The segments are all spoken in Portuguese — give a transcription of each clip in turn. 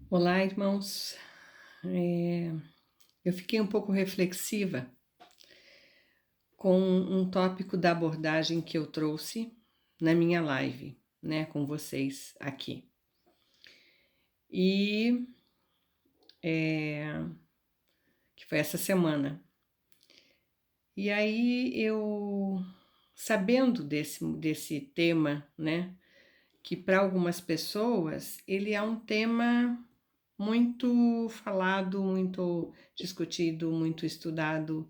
Olá, irmãos. Eu fiquei um pouco reflexiva com um tópico da abordagem que eu trouxe na minha live, né, com vocês aqui. E que foi essa semana. E aí eu, sabendo desse tema, né, que para algumas pessoas ele é um tema muito falado, muito discutido, muito estudado,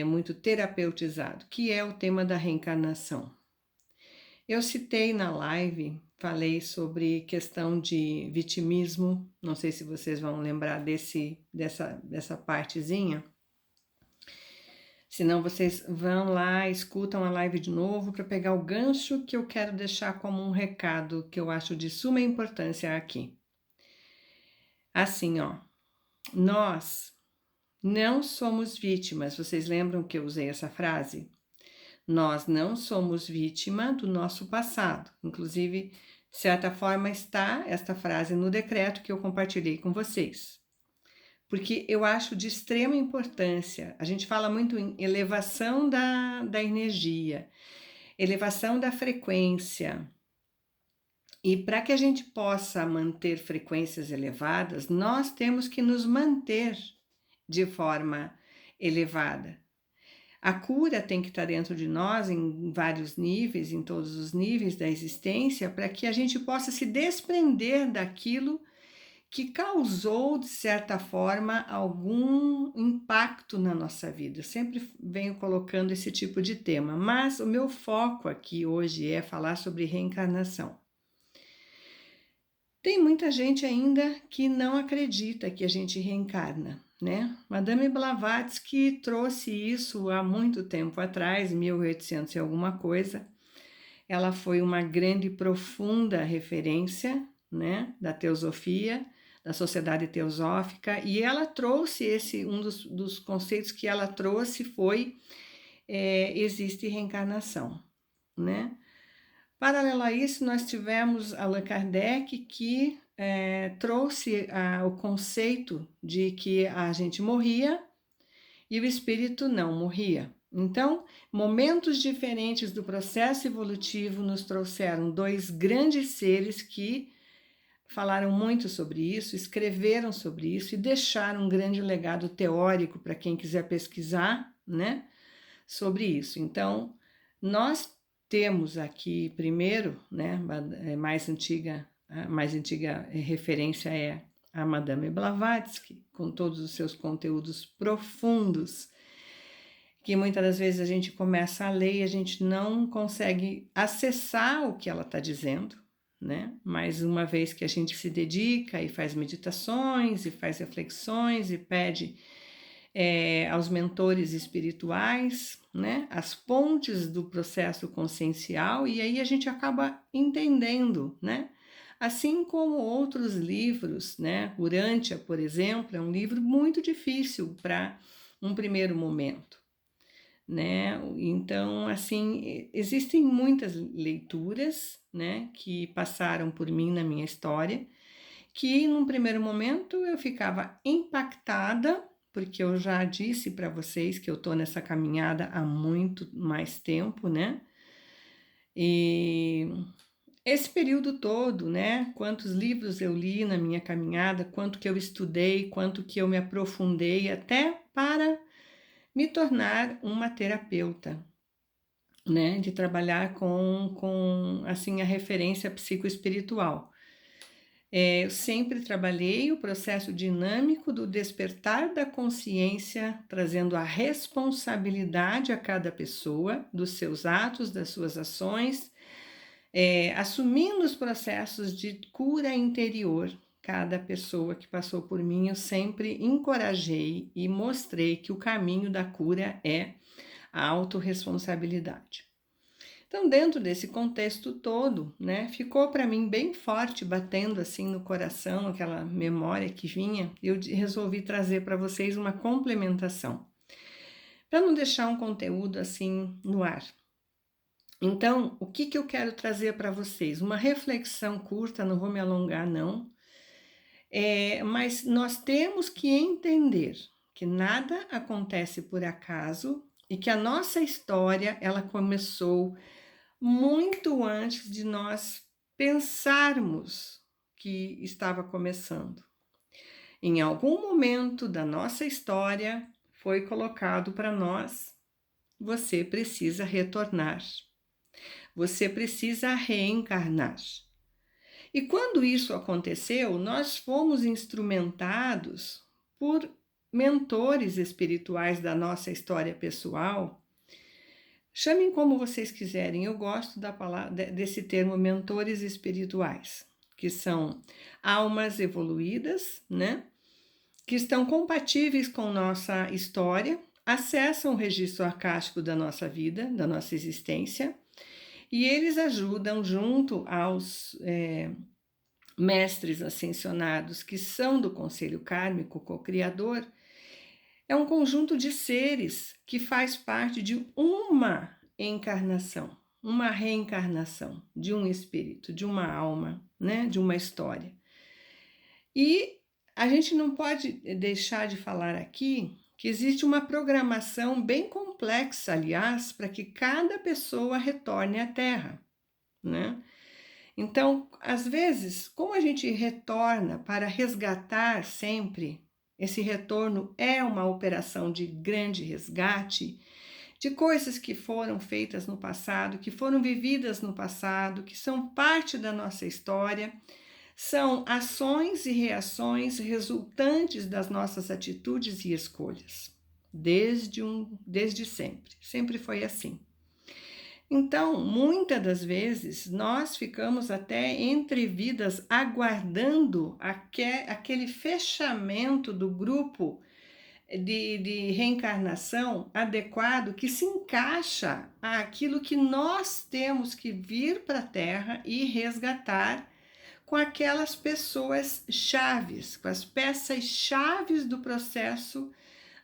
muito terapeutizado, que é o tema da reencarnação. Eu citei na live, falei sobre questão de vitimismo, não sei se vocês vão lembrar dessa partezinha. Senão vocês vão lá, escutam a live de novo para pegar o gancho que eu quero deixar como um recado que eu acho de suma importância aqui. Assim, ó, nós não somos vítimas. Vocês lembram que eu usei essa frase? Nós não somos vítima do nosso passado. Inclusive, de certa forma, está esta frase no decreto que eu compartilhei com vocês. Porque eu acho de extrema importância. A gente fala muito em elevação da energia, elevação da frequência. E para que a gente possa manter frequências elevadas, nós temos que nos manter de forma elevada. A cura tem que estar dentro de nós em vários níveis, em todos os níveis da existência, para que a gente possa se desprender daquilo que causou, de certa forma, algum impacto na nossa vida. Eu sempre venho colocando esse tipo de tema, mas o meu foco aqui hoje é falar sobre reencarnação. Tem muita gente ainda que não acredita que a gente reencarna, né? Madame Blavatsky trouxe isso há muito tempo atrás, 1800 e alguma coisa. Ela foi uma grande e profunda referência, né, da teosofia, da sociedade teosófica, e ela trouxe um dos conceitos que ela trouxe foi existe reencarnação, né? Paralelo a isso, nós tivemos Allan Kardec, que trouxe o conceito de que a gente morria e o espírito não morria. Então, momentos diferentes do processo evolutivo nos trouxeram dois grandes seres que falaram muito sobre isso, escreveram sobre isso e deixaram um grande legado teórico para quem quiser pesquisar, né, sobre isso. Então, nós temos aqui primeiro, né, a mais antiga referência é a Madame Blavatsky, com todos os seus conteúdos profundos, que muitas das vezes a gente começa a ler e a gente não consegue acessar o que ela está dizendo, né? Mas uma vez que a gente se dedica e faz meditações e faz reflexões e pede aos mentores espirituais, né, as pontes do processo consciencial, e aí a gente acaba entendendo, né? Assim como outros livros, né? Urântia, por exemplo, é um livro muito difícil para um primeiro momento, né? Então, assim, existem muitas leituras, né, que passaram por mim na minha história, que num primeiro momento eu ficava impactada, porque eu já disse para vocês que eu estou nessa caminhada há muito mais tempo, né? E esse período todo, né? Quantos livros eu li na minha caminhada, quanto que eu estudei, quanto que eu me aprofundei até para me tornar uma terapeuta, né? De trabalhar com assim, a referência psicoespiritual. Eu sempre trabalhei o processo dinâmico do despertar da consciência, trazendo a responsabilidade a cada pessoa dos seus atos, das suas ações, assumindo os processos de cura interior. Cada pessoa que passou por mim, eu sempre encorajei e mostrei que o caminho da cura é a autorresponsabilidade. Então, dentro desse contexto todo, né, ficou para mim bem forte, batendo assim no coração, aquela memória que vinha, eu resolvi trazer para vocês uma complementação, para não deixar um conteúdo assim no ar. Então, o que eu quero trazer para vocês? Uma reflexão curta, não vou me alongar não, Mas nós temos que entender que nada acontece por acaso e que a nossa história, ela começou muito antes de nós pensarmos que estava começando. Em algum momento da nossa história foi colocado para nós: você precisa retornar, você precisa reencarnar. E quando isso aconteceu, nós fomos instrumentados por mentores espirituais da nossa história pessoal. Chamem como vocês quiserem, eu gosto da palavra, desse termo mentores espirituais, que são almas evoluídas, né? Que estão compatíveis com nossa história, acessam o registro arcástico da nossa vida, da nossa existência, e eles ajudam, junto aos mestres ascensionados que são do conselho kármico co-criador, é um conjunto de seres que faz parte de uma encarnação, uma reencarnação de um espírito, de uma alma, né, de uma história. E a gente não pode deixar de falar aqui que existe uma programação bem complexa, aliás, para que cada pessoa retorne à Terra, né? Então, às vezes, como a gente retorna para resgatar sempre, esse retorno é uma operação de grande resgate de coisas que foram feitas no passado, que foram vividas no passado, que são parte da nossa história, são ações e reações resultantes das nossas atitudes e escolhas, desde sempre. Sempre foi assim. Então, muitas das vezes, nós ficamos até entre vidas aguardando aquele fechamento do grupo de reencarnação adequado que se encaixa àquilo que nós temos que vir para a Terra e resgatar com aquelas pessoas chaves, com as peças chaves do processo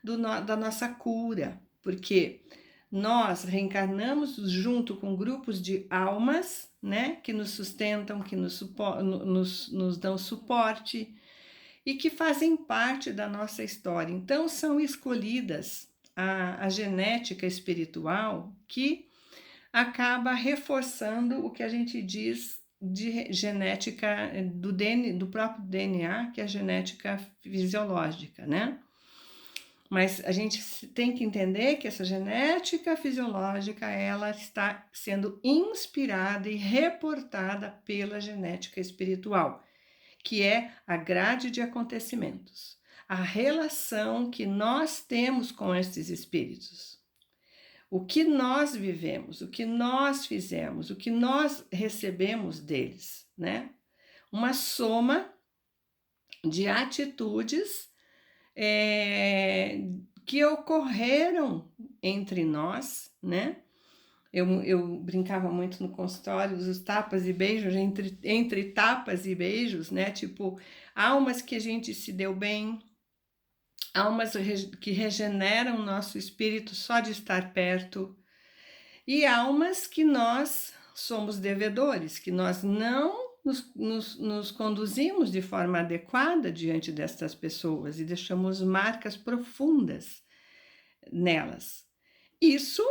da nossa cura, porque nós reencarnamos junto com grupos de almas, né, que nos sustentam, que nos dão suporte e que fazem parte da nossa história. Então, são escolhidas a genética espiritual que acaba reforçando o que a gente diz de genética do próprio DNA, que é a genética fisiológica, né? Mas a gente tem que entender que essa genética fisiológica, ela está sendo inspirada e reportada pela genética espiritual, que é a grade de acontecimentos, a relação que nós temos com esses espíritos. O que nós vivemos, o que nós fizemos, o que nós recebemos deles, né? Uma soma de atitudes que ocorreram entre nós, né? Eu brincava muito no consultório, os tapas e beijos, entre tapas e beijos, né? Tipo, almas que a gente se deu bem, almas que regeneram o nosso espírito só de estar perto, e almas que nós somos devedores, que nós não nos conduzimos de forma adequada diante destas pessoas e deixamos marcas profundas nelas. Isso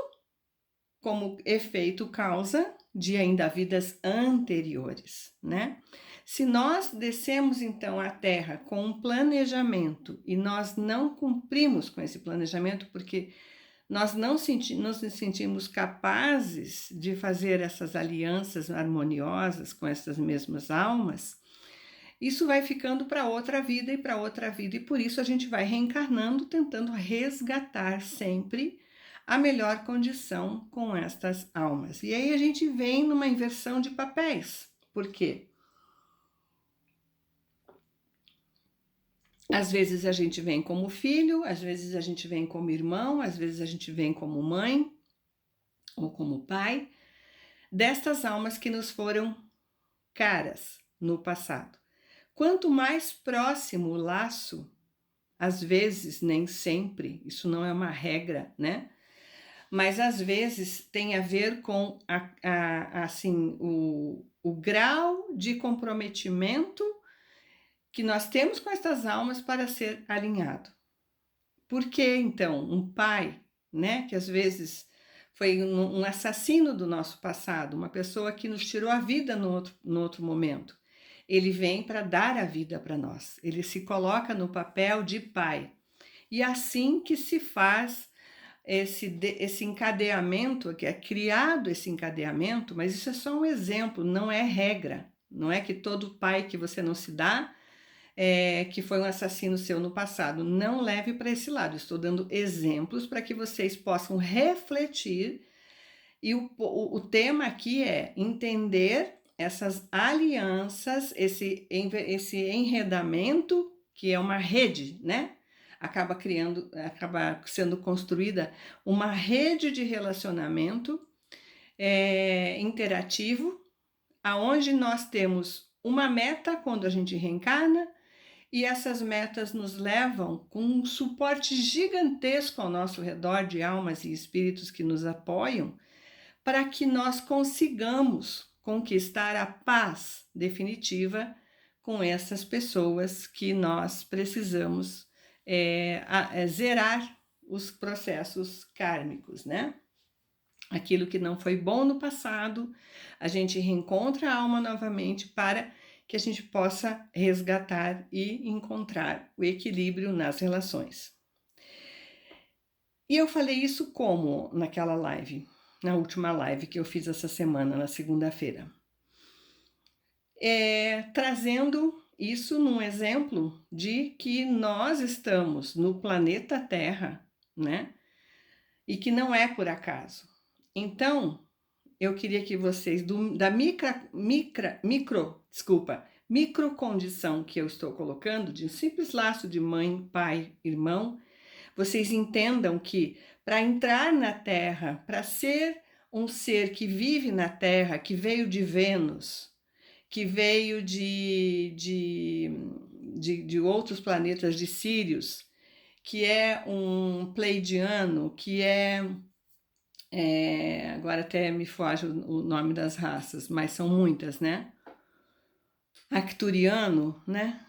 como efeito causa de ainda vidas anteriores, né? Se nós descemos então à Terra com um planejamento e nós não cumprimos com esse planejamento porque nós não nos sentimos capazes de fazer essas alianças harmoniosas com essas mesmas almas, isso vai ficando para outra vida e para outra vida, e por isso a gente vai reencarnando, tentando resgatar sempre a melhor condição com estas almas. E aí a gente vem numa inversão de papéis. Por quê? Às vezes a gente vem como filho, às vezes a gente vem como irmão, às vezes a gente vem como mãe ou como pai, destas almas que nos foram caras no passado. Quanto mais próximo o laço, às vezes, nem sempre, isso não é uma regra, né? Mas às vezes tem a ver com assim, o grau de comprometimento que nós temos com estas almas para ser alinhado. Por que, então, um pai, né, que às vezes foi um assassino do nosso passado, uma pessoa que nos tirou a vida no outro momento, ele vem para dar a vida para nós, ele se coloca no papel de pai. E assim que se faz esse encadeamento, que é criado esse encadeamento, mas isso é só um exemplo, não é regra. Não é que todo pai que você não se dá, que foi um assassino seu no passado. Não leve para esse lado. Estou dando exemplos para que vocês possam refletir. E o tema aqui é entender essas alianças, esse enredamento, que é uma rede, né? Acaba sendo construída uma rede de relacionamento interativo, aonde nós temos uma meta quando a gente reencarna, e essas metas nos levam com um suporte gigantesco ao nosso redor de almas e espíritos que nos apoiam, para que nós consigamos conquistar a paz definitiva com essas pessoas que nós precisamos zerar os processos kármicos, né? Aquilo que não foi bom no passado, a gente reencontra a alma novamente para que a gente possa resgatar e encontrar o equilíbrio nas relações. E eu falei isso como naquela live, na última live que eu fiz essa semana, na segunda-feira. Trazendo isso num exemplo de que nós estamos no planeta Terra, né? E que não é por acaso. Então, eu queria que vocês, da microcondição que eu estou colocando, de um simples laço de mãe, pai, irmão, vocês entendam que para entrar na Terra, para ser um ser que vive na Terra, que veio de Vênus, que veio de outros planetas, de Sírios, que é um pleidiano, que agora até me foge o nome das raças, mas são muitas, né? Arcturiano, né?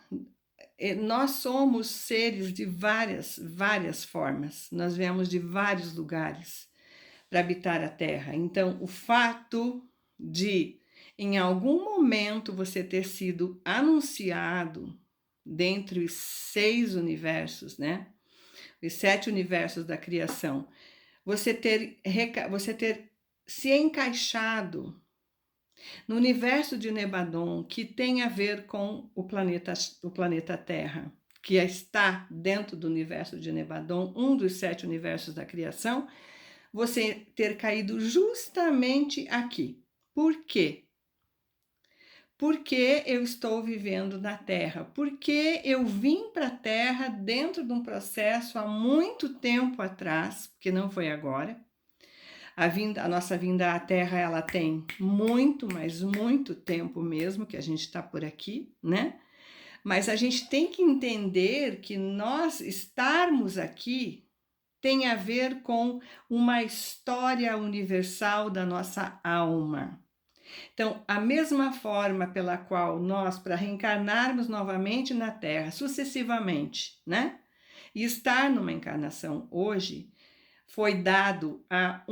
Nós somos seres de várias formas, nós viemos de vários lugares para habitar a Terra. Então, o fato de, em algum momento, você ter sido anunciado dentre os 6 universos, né? Os 7 universos da criação, você ter se encaixado no universo de Nebadon, que tem a ver com o planeta Terra, que está dentro do universo de Nebadon, um dos 7 universos da criação, você ter caído justamente aqui. Por quê? Porque eu estou vivendo na Terra, porque eu vim para a Terra dentro de um processo há muito tempo atrás, porque não foi agora. A nossa vinda à Terra, ela tem muito, mas muito tempo mesmo que a gente está por aqui, né? Mas a gente tem que entender que nós estarmos aqui tem a ver com uma história universal da nossa alma. Então, a mesma forma pela qual nós, para reencarnarmos novamente na Terra, sucessivamente, né? E estar numa encarnação hoje, foi dado a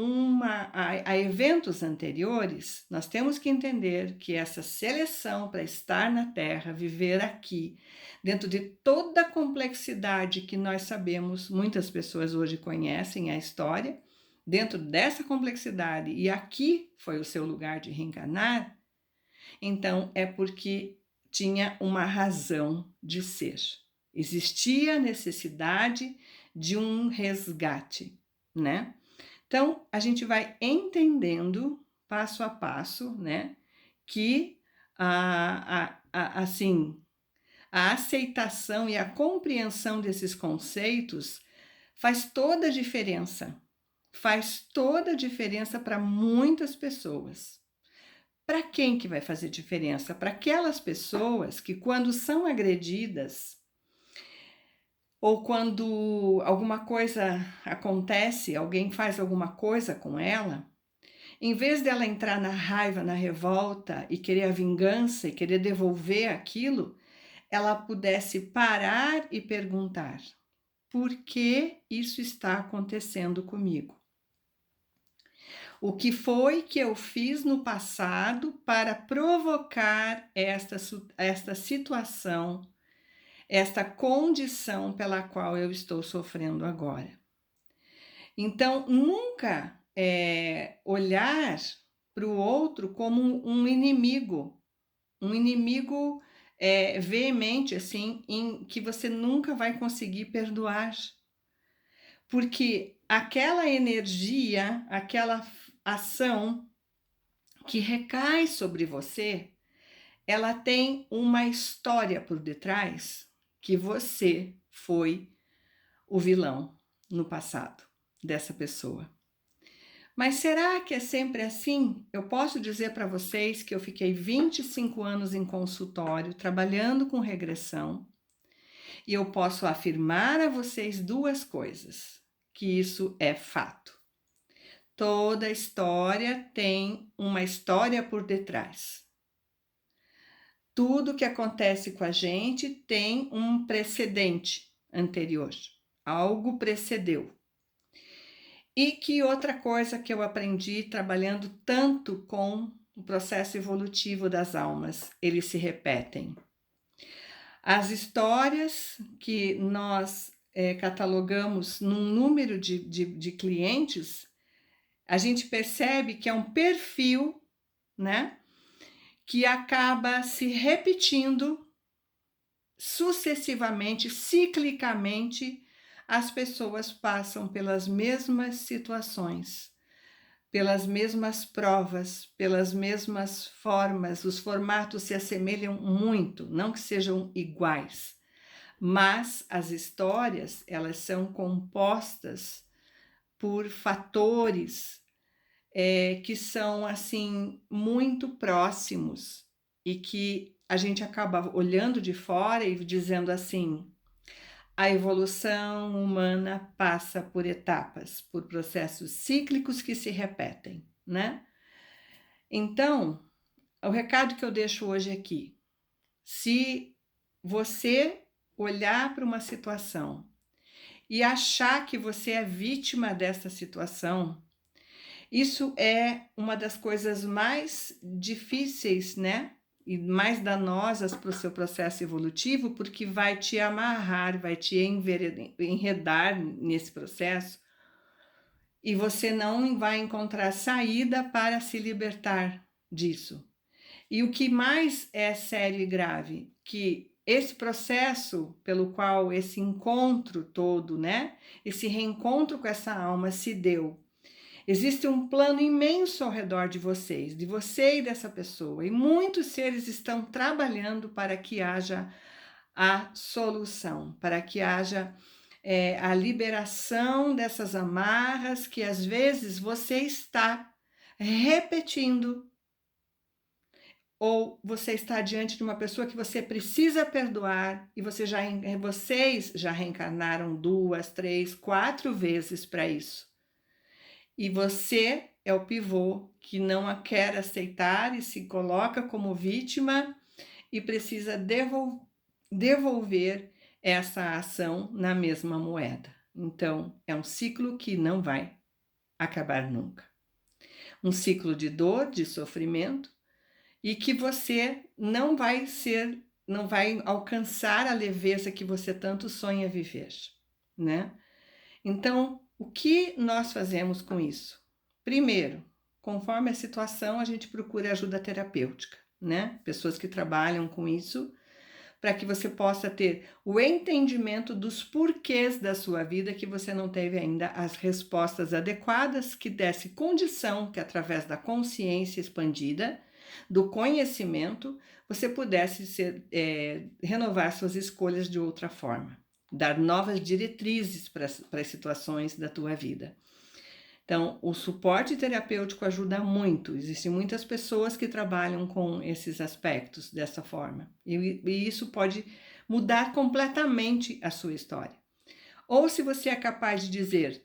eventos anteriores, nós temos que entender que essa seleção para estar na Terra, viver aqui, dentro de toda a complexidade que nós sabemos, muitas pessoas hoje conhecem a história, dentro dessa complexidade, e aqui foi o seu lugar de reencarnar, então é porque tinha uma razão de ser. Existia a necessidade de um resgate, né? Então, a gente vai entendendo passo a passo, né? Que assim, a aceitação e a compreensão desses conceitos faz toda a diferença. Faz toda a diferença para muitas pessoas. Para quem que vai fazer diferença? Para aquelas pessoas que, quando são agredidas, ou quando alguma coisa acontece, alguém faz alguma coisa com ela, em vez dela entrar na raiva, na revolta e querer a vingança e querer devolver aquilo, ela pudesse parar e perguntar: por que isso está acontecendo comigo? O que foi que eu fiz no passado para provocar esta situação, esta condição pela qual eu estou sofrendo agora? Então, nunca olhar para o outro como um inimigo veemente, assim, em que você nunca vai conseguir perdoar. Porque aquela energia, aquela ação que recai sobre você, ela tem uma história por detrás que você foi o vilão no passado dessa pessoa. Mas será que é sempre assim? Eu posso dizer para vocês que eu fiquei 25 anos em consultório trabalhando com regressão e eu posso afirmar a vocês duas coisas, que isso é fato. Toda história tem uma história por detrás. Tudo que acontece com a gente tem um precedente anterior. Algo precedeu. E que outra coisa que eu aprendi trabalhando tanto com o processo evolutivo das almas, eles se repetem. As histórias que nós catalogamos num número de clientes, a gente percebe que é um perfil, né, que acaba se repetindo sucessivamente, ciclicamente. As pessoas passam pelas mesmas situações, pelas mesmas provas, pelas mesmas formas. Os formatos se assemelham muito, não que sejam iguais, mas as histórias, elas são compostas por fatores que são, assim, muito próximos e que a gente acaba olhando de fora e dizendo assim: a evolução humana passa por etapas, por processos cíclicos que se repetem, né? Então, o recado que eu deixo hoje aqui: se você olhar para uma situação e achar que você é vítima dessa situação, isso é uma das coisas mais difíceis, né? E mais danosas para o seu processo evolutivo, porque vai te amarrar, vai te enredar nesse processo e você não vai encontrar saída para se libertar disso. E o que mais é sério e grave, que esse processo pelo qual esse encontro todo, né? Esse reencontro com essa alma se deu. Existe um plano imenso ao redor de você e dessa pessoa, e muitos seres estão trabalhando para que haja a solução, para que haja a liberação dessas amarras que às vezes você está repetindo, ou você está diante de uma pessoa que você precisa perdoar e vocês já reencarnaram 2, 3, 4 vezes para isso. E você é o pivô que não a quer aceitar e se coloca como vítima e precisa devolver essa ação na mesma moeda. Então, é um ciclo que não vai acabar nunca. Um ciclo de dor, de sofrimento, e que você não vai alcançar a leveza que você tanto sonha viver, né? Então, o que nós fazemos com isso? Primeiro, conforme a situação, a gente procura ajuda terapêutica, né? Pessoas que trabalham com isso, para que você possa ter o entendimento dos porquês da sua vida que você não teve ainda as respostas adequadas, que desse condição que através da consciência expandida, do conhecimento, você pudesse renovar suas escolhas de outra forma. Dar novas diretrizes para as situações da tua vida. Então, o suporte terapêutico ajuda muito. Existem muitas pessoas que trabalham com esses aspectos dessa forma. E isso pode mudar completamente a sua história. Ou se você é capaz de dizer,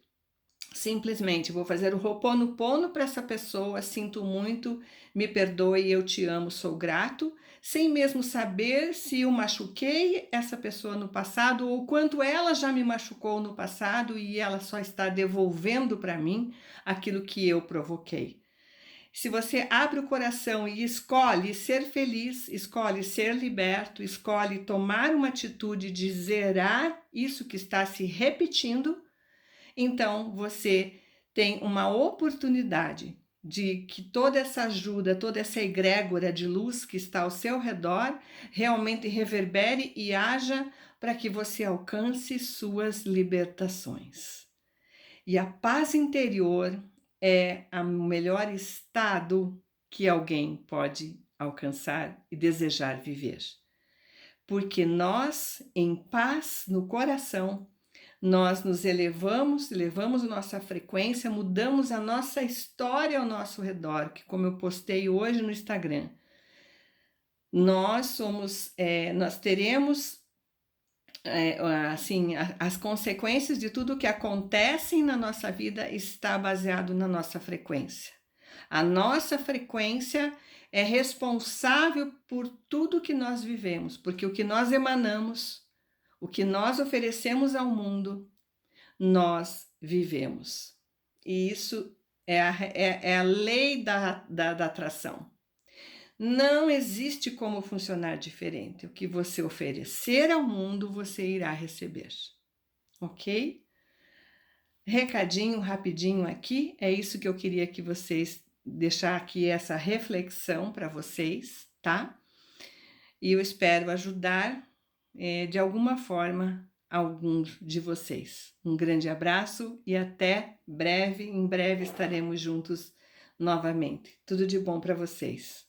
simplesmente vou fazer o Ho'oponopono para essa pessoa, sinto muito, me perdoe, eu te amo, sou grato, sem mesmo saber se eu machuquei essa pessoa no passado ou quanto ela já me machucou no passado e ela só está devolvendo para mim aquilo que eu provoquei. Se você abre o coração e escolhe ser feliz, escolhe ser liberto, escolhe tomar uma atitude de zerar isso que está se repetindo, então você tem uma oportunidade de que toda essa ajuda, toda essa egrégora de luz que está ao seu redor realmente reverbere e haja para que você alcance suas libertações. E a paz interior é o melhor estado que alguém pode alcançar e desejar viver. Porque nós, em paz no coração, nós nos elevamos nossa frequência, mudamos a nossa história ao nosso redor, que como eu postei hoje no Instagram, nós teremos assim, as consequências de tudo que acontece na nossa vida está baseado na nossa frequência. A nossa frequência é responsável por tudo que nós vivemos, porque o que nós emanamos, o que nós oferecemos ao mundo, nós vivemos. E isso é a lei da atração. Não existe como funcionar diferente. O que você oferecer ao mundo, você irá receber. Ok? Recadinho rapidinho aqui. É isso que eu queria que vocês deixar aqui essa reflexão para vocês, tá? E eu espero ajudar de alguma forma alguns de vocês. Um grande abraço e até breve. Em breve estaremos juntos novamente. Tudo de bom para vocês.